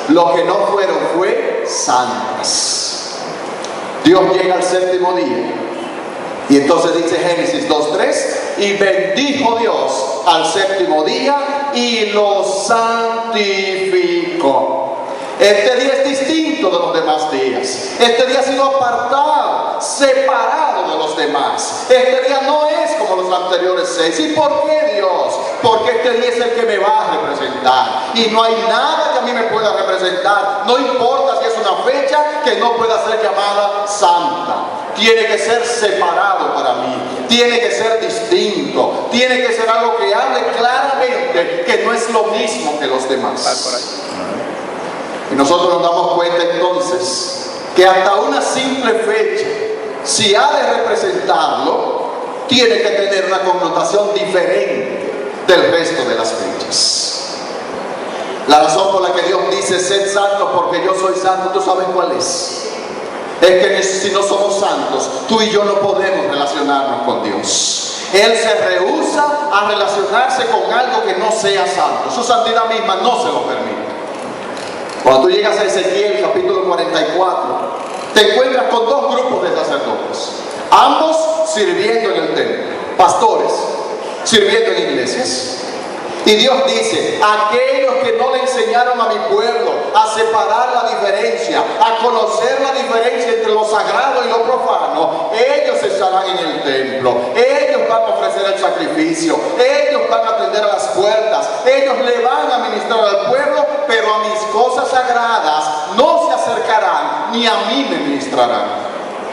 Lo que no fueron fue santas. Dios llega al séptimo día. Y entonces dice Génesis 2:3, y bendijo Dios al séptimo día y lo santificó. Este día es distinto de los demás días. Este día ha sido apartado, separado de los demás. Este día no es como los anteriores 6. ¿Y por qué, Dios? Porque este día es el que me va a representar. Y no hay nada que a mí me pueda representar. No importa si es una fecha que no pueda ser llamada santa. Tiene que ser separado para mí. Tiene que ser distinto. Tiene que ser algo que hable claramente que no es lo mismo que los demás. Y nosotros nos damos cuenta entonces que hasta una simple fecha, si ha de representarlo, tiene que tener una connotación diferente del resto de las fechas. La razón por la que Dios dice sed santos porque yo soy santo, ¿tú sabes cuál es? Es que si no somos santos, tú y yo no podemos relacionarnos con Dios. Él se rehúsa a relacionarse con algo que no sea santo. Su santidad misma no se lo permite. Cuando tú llegas a Ezequiel capítulo 44, te encuentras con dos grupos de sacerdotes, ambos sirviendo en el templo, pastores sirviendo en iglesias. Y Dios dice, aquellos que no le enseñaron a mi pueblo a separar la diferencia, a conocer la diferencia entre lo sagrado y lo profano, ellos estarán en el templo, ellos van a ofrecer el sacrificio, ellos van a atender a las puertas, ellos le van a ministrar al pueblo, pero a mis cosas sagradas no se acercarán, ni a mí me ministrarán.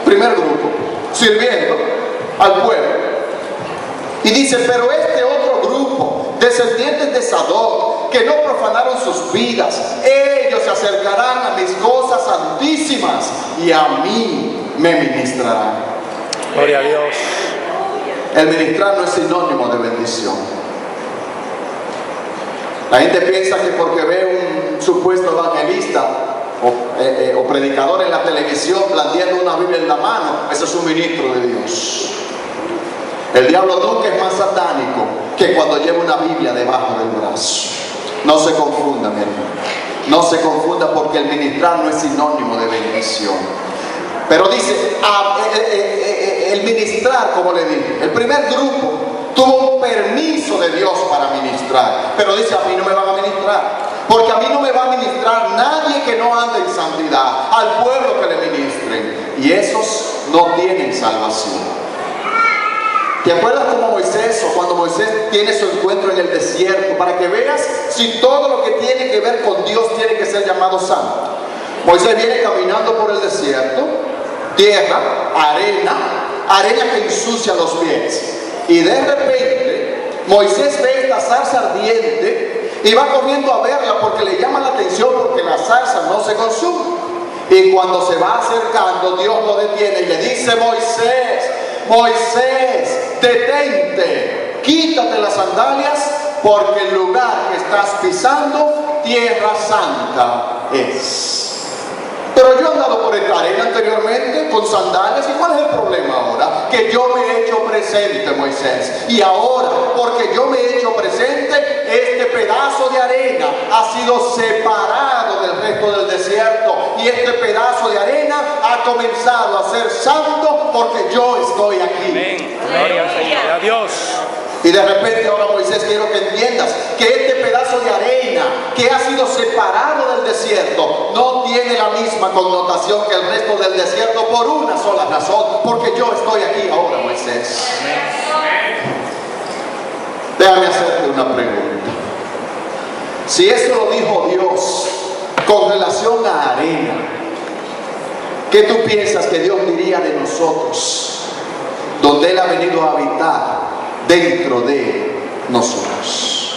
Primer grupo, sirviendo al pueblo. Y dice, pero este otro grupo, descendientes de Sadoc, que no profanaron sus vidas, ellos se acercarán a mis cosas santísimas y a mí me ministrarán. Gloria a Dios. El ministrar no es sinónimo de bendición. La gente piensa que porque ve un supuesto evangelista o predicador en la televisión blandiendo una Biblia en la mano, ese es un ministro de Dios. El diablo nunca es más satánico que cuando lleva una Biblia debajo del brazo. No se confunda, mi hermano. No se confunda, porque el ministrar no es sinónimo de bendición. Pero dice, el ministrar, como le dije, el primer grupo tuvo un permiso de Dios para ministrar. Pero dice, a mí no me van a ministrar. Porque a mí no me va a ministrar nadie que no ande en santidad. Al pueblo que le ministren. Y esos no tienen salvación. ¿Te acuerdas como Moisés, o cuando Moisés tiene su encuentro en el desierto? Para que veas si todo lo que tiene que ver con Dios tiene que ser llamado santo. Moisés viene caminando por el desierto, tierra, arena que ensucia los pies. Y de repente Moisés ve esta zarza ardiente y va corriendo a verla porque le llama la atención, porque la zarza no se consume. Y cuando se va acercando, Dios lo detiene y le dice, Moisés, detente, quítate las sandalias, porque el lugar que estás pisando, tierra santa es. Pero yo he andado por esta arena anteriormente con sandalias, ¿y cuál es el problema ahora? Que yo me he hecho presente, Moisés. Y ahora, porque yo me he hecho presente, este pedazo de arena ha sido separado del resto del desierto. Y este pedazo de arena ha comenzado a ser santo porque yo estoy aquí. Amén. Gloria a Dios. Y de repente ahora, Moisés, quiero que entiendas que este pedazo de arena que ha sido separado del desierto no tiene la misma connotación que el resto del desierto por una sola razón, porque yo estoy aquí ahora, Moisés. Déjame hacerte una pregunta. Si eso lo dijo Dios con relación a arena, ¿qué tú piensas que Dios diría de nosotros, donde Él ha venido a habitar dentro de nosotros?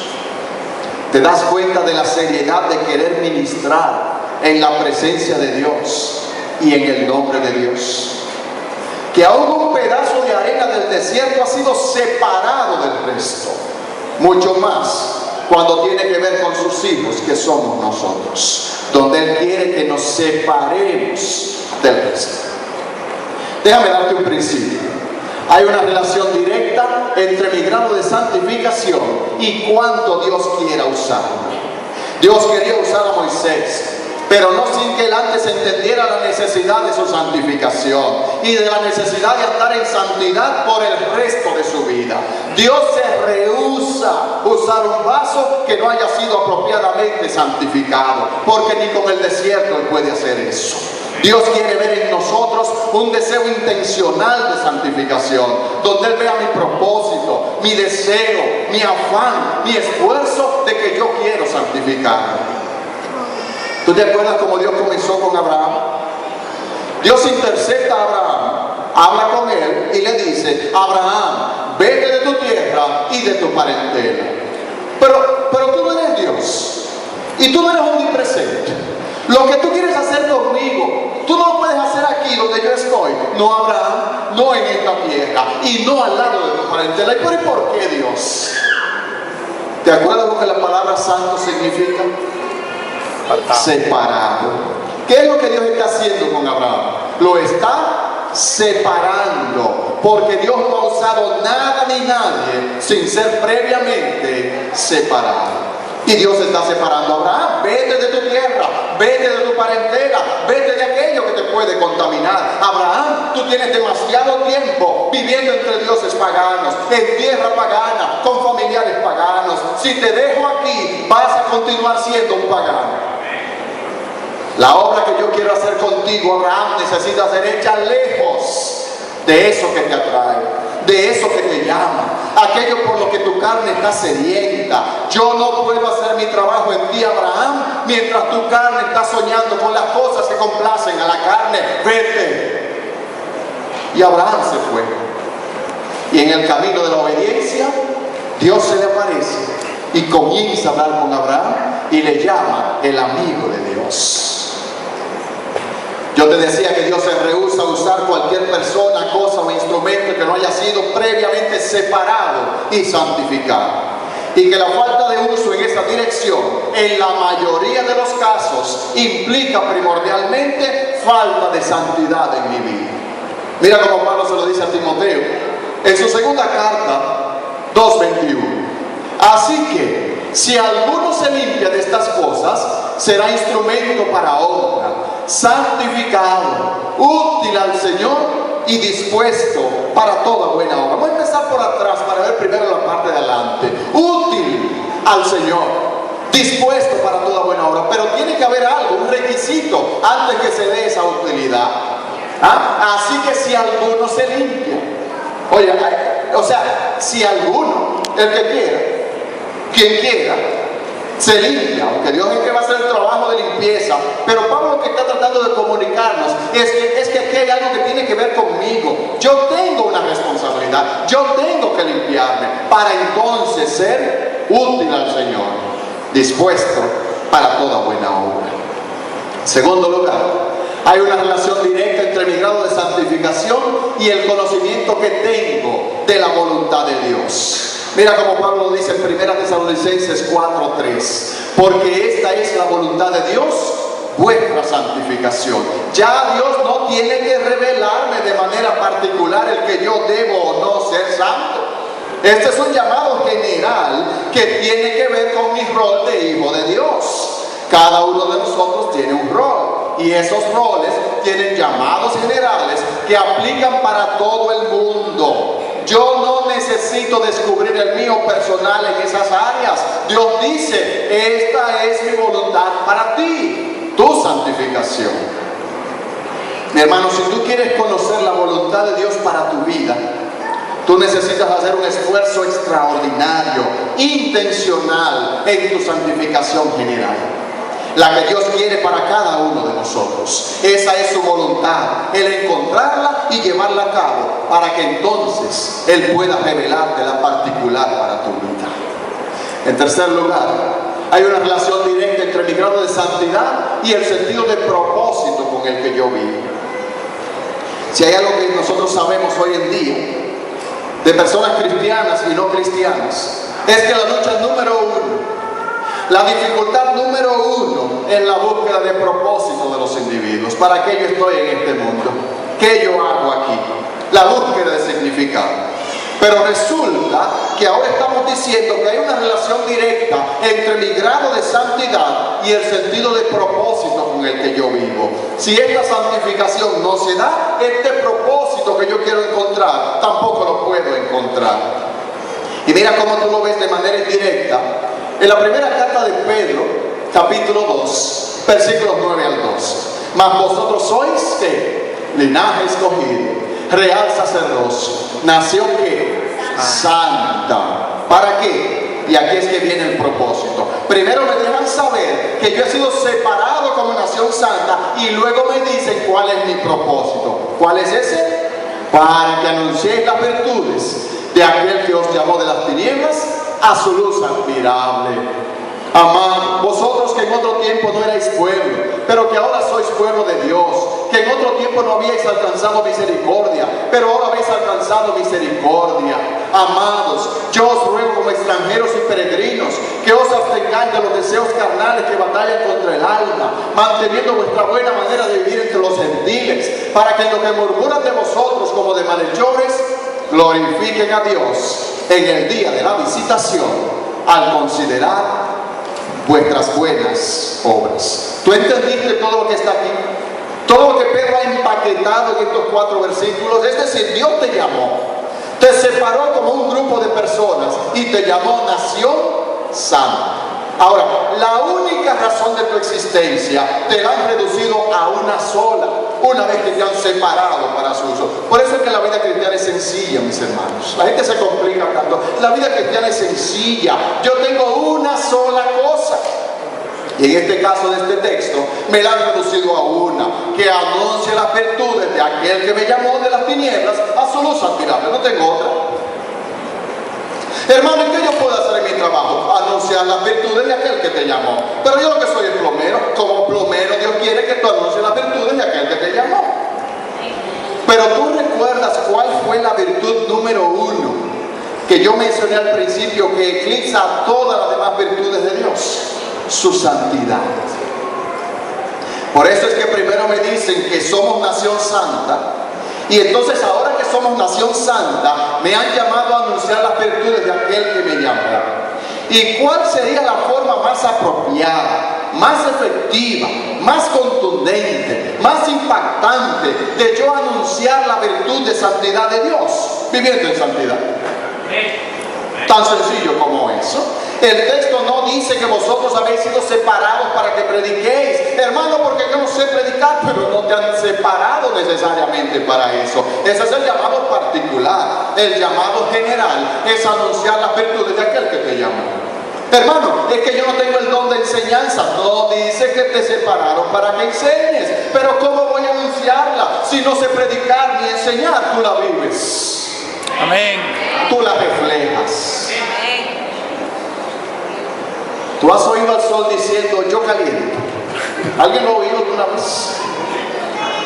¿Te das cuenta de la seriedad de querer ministrar en la presencia de Dios y en el nombre de Dios? Que aún un pedazo de arena del desierto ha sido separado del resto. Mucho más cuando tiene que ver con sus hijos, que somos nosotros, donde Él quiere que nos separemos del resto. Déjame darte un principio. Hay una relación directa entre mi grado de santificación y cuánto Dios quiera usarme. Dios quería usar a Moisés pero no sin que él antes entendiera la necesidad de su santificación y de la necesidad de andar en santidad por el resto de su vida. Dios se rehúsa usar un vaso que no haya sido apropiadamente santificado, porque ni con el desierto él puede hacer eso. Dios quiere ver en nosotros un deseo intencional de santificación, donde Él vea mi propósito, mi deseo, mi afán, mi esfuerzo de que yo quiero santificarme. ¿Tú te acuerdas cómo Dios comenzó con Abraham? Dios intercepta a Abraham, habla con él y le dice: Abraham, vete de tu tierra y de tu parentela. Pero tú no eres Dios y tú no eres omnipresente. Lo que tú quieres hacer conmigo, tú no lo puedes hacer aquí donde yo estoy. No, Abraham, no en esta tierra y no al lado de tu parentela. ¿Y por qué, Dios? ¿Te acuerdas lo que la palabra santo significa? Separado. ¿Qué es lo que Dios está haciendo con Abraham? Lo está separando, porque Dios no ha usado nada ni nadie sin ser previamente separado. Y Dios está separando a Abraham. Vete de tu tierra, vete de tu parentela, vete de aquello que te puede contaminar. Abraham, tú tienes demasiado tiempo viviendo entre dioses paganos, en tierra pagana, con familiares paganos. Si te dejo aquí, vas a continuar siendo un pagano. La obra que yo quiero hacer contigo, Abraham, necesita ser hecha lejos de eso que te atrae, de eso que te llama, aquello por lo que tu carne está sedienta. Yo no puedo hacer mi trabajo en ti, Abraham, mientras tu carne está soñando con las cosas que complacen a la carne. Vete. Y Abraham se fue. Y en el camino de la obediencia, Dios se le aparece y comienza a hablar con Abraham y le llama el amigo de Dios. Yo te decía que Dios se rehúsa a usar cualquier persona, cosa o instrumento que no haya sido previamente separado y santificado. Y que la falta de uso en esa dirección, en la mayoría de los casos, implica primordialmente falta de santidad en mi vida. Mira cómo Pablo se lo dice a Timoteo en su segunda carta, 2:21. Así que, si alguno se limpia de estas cosas, será instrumento para honra, santificado, útil al Señor y dispuesto para toda buena obra. Voy a empezar por atrás para ver primero la parte de adelante. Útil al Señor, dispuesto para toda buena obra. Pero tiene que haber algo, un requisito antes que se dé esa utilidad. Así que si alguno se limpia, oye, o sea, si alguno, el que quiera, quien quiera, se limpia, aunque Dios es que va a hacer el trabajo de limpieza. Pero Pablo lo que está tratando de comunicarnos es que aquí hay algo que tiene que ver conmigo. Yo tengo una responsabilidad, yo tengo que limpiarme para entonces ser útil al Señor, dispuesto para toda buena obra. Segundo lugar, hay una relación directa entre mi grado de santificación y el conocimiento que tengo de la voluntad de Dios. Mira como Pablo dice en 1 Tesalonicenses 4:3, porque esta es la voluntad de Dios, vuestra santificación. Ya Dios no tiene que revelarme de manera particular el que yo debo o no ser santo. Este es un llamado general que tiene que ver con mi rol de hijo de Dios. Cada uno de nosotros tiene un rol y esos roles tienen llamados generales que aplican para todo el mundo. Yo no necesito descubrir el mío personal en esas áreas. Dios dice, esta es mi voluntad para ti, tu santificación. Mi hermano, si tú quieres conocer la voluntad de Dios para tu vida, tú necesitas hacer un esfuerzo extraordinario, intencional en tu santificación general. La que Dios quiere para cada uno de nosotros. Esa es su voluntad, el encontrarla y llevarla a cabo para que entonces Él pueda revelarte la particular para tu vida. En tercer lugar, hay una relación directa entre mi grado de santidad y el sentido de propósito con el que yo vivo. Si hay algo que nosotros sabemos hoy en día de personas cristianas y no cristianas, es que la lucha número uno, la dificultad número uno es la búsqueda de propósito de los individuos. ¿Para qué yo estoy en este mundo? ¿Qué yo hago aquí? La búsqueda de significado. Pero resulta que ahora estamos diciendo que hay una relación directa entre mi grado de santidad y el sentido de propósito con el que yo vivo. Si esta santificación no se da, este propósito que yo quiero encontrar, tampoco lo puedo encontrar. Y mira cómo tú lo ves de manera indirecta. En la primera carta de Pedro, capítulo 2, versículos 9 al 2. Mas vosotros sois, ¿qué? Linaje escogido, real sacerdocio, nación que santa. ¿Para qué? Y aquí es que viene el propósito. Primero me dejan saber que yo he sido separado como nación santa y luego me dicen cuál es mi propósito. ¿Cuál es ese? Para que anunciéis las virtudes de aquel que os llamó de las tinieblas a su luz admirable. Amados, vosotros que en otro tiempo no erais pueblo, pero que ahora sois pueblo de Dios, que en otro tiempo no habíais alcanzado misericordia, pero ahora habéis alcanzado misericordia. Amados, yo os ruego como extranjeros y peregrinos, que os abstengáis de los deseos carnales que batallan contra el alma, manteniendo vuestra buena manera de vivir entre los gentiles, para que en lo que murmuran de vosotros como de malhechores, glorifiquen a Dios en el día de la visitación, al considerar vuestras buenas obras. ¿Tú entendiste todo lo que está aquí? Todo lo que Pedro ha empaquetado en estos 4 versículos. Es decir, Dios te llamó, te separó como un grupo de personas y te llamó nación santa. Ahora, la única razón de tu existencia te la han reducido a una sola, una vez que te han separado para su uso. Por eso es que la vida cristiana es sencilla, mis hermanos. La gente se complica tanto. La vida cristiana es sencilla. Yo tengo una sola cosa. Y en este caso de este texto, me la han reducido a una, que anuncia las virtudes de aquel que me llamó de las tinieblas a su luz admirable. No tengo otra. Hermano, ¿qué yo puedo hacer en mi trabajo? Anunciar las virtudes de aquel que te llamó. Pero yo lo que soy es plomero. Como plomero, Dios quiere que tú anuncies las virtudes de aquel que te llamó. Pero tú recuerdas cuál fue la virtud número 1 que yo mencioné al principio, que eclipsa todas las demás virtudes de Dios: su santidad. Por eso es que primero me dicen que somos nación santa. Y entonces ahora que somos nación santa, me han llamado a anunciar las virtudes de aquel que me llamó. ¿Y cuál sería la forma más apropiada, más efectiva, más contundente, más impactante de yo anunciar la virtud de santidad de Dios? Viviendo en santidad. Tan sencillo como eso. El texto no dice que vosotros habéis sido separados para que prediquéis. Hermano, porque yo no sé predicar, pero no te han separado necesariamente para eso. Ese es el llamado particular. El llamado general es anunciar las virtudes de aquel que te llamó. Hermano, es que yo no tengo el don de enseñanza. No dice que te separaron para que enseñes. Pero ¿cómo voy a anunciarla si no sé predicar ni enseñar? Tú la vives. Amén. Tú la reflejas. Tú has oído al sol diciendo: yo caliento. ¿Alguien lo ha oído alguna vez?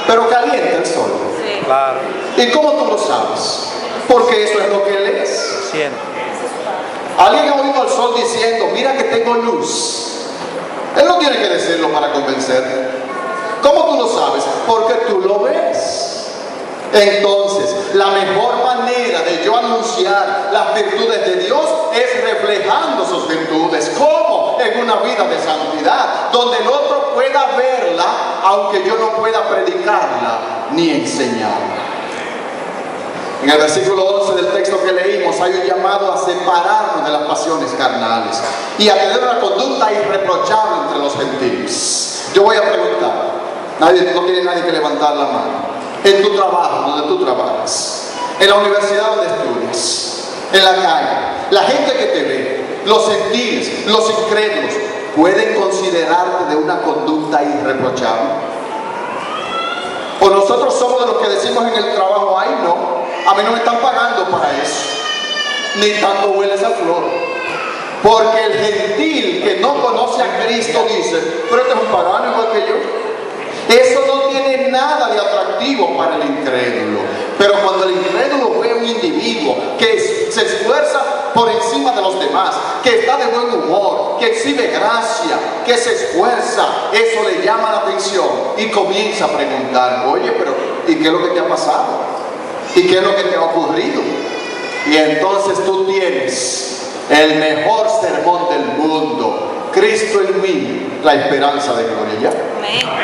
Pero calienta el sol. Sí. Claro. ¿Y cómo tú lo sabes? Porque eso es lo que lees. Siento. ¿Alguien ha oído al sol diciendo: mira que tengo luz? Él no tiene que decirlo para convencerte. ¿Cómo tú lo sabes? Porque tú lo ves. Entonces, la mejor manera de yo anunciar las virtudes de Dios es reflejando sus virtudes. ¿Cómo? En una vida de santidad, donde el otro pueda verla, aunque yo no pueda predicarla ni enseñarla. En el versículo 11 del texto que leímos hay un llamado a separarnos de las pasiones carnales y a tener una conducta irreprochable entre los gentiles. Yo voy a preguntar, no tiene nadie que levantar la mano. En tu trabajo, donde tú trabajas, en la universidad donde estudias, en la calle, la gente que te ve, los gentiles, los incrédulos, ¿pueden considerarte de una conducta irreprochable? ¿O nosotros somos de los que decimos en el trabajo: ay no, a mí no me están pagando para eso, ni tanto huele esa flor? Porque el gentil que no conoce a Cristo dice: pero este es un pagano igual que yo. Eso no tiene nada de atractivo para el incrédulo. Pero cuando el incrédulo ve a un individuo que se esfuerza por encima de los demás, que está de buen humor, que exhibe gracia, que se esfuerza, eso le llama la atención y comienza a preguntar: oye, pero ¿y qué es lo que te ha pasado? ¿Y qué es lo que te ha ocurrido? Y entonces tú tienes el mejor sermón del mundo. Cristo en mí, la esperanza de gloria. ¿Ya? Amén.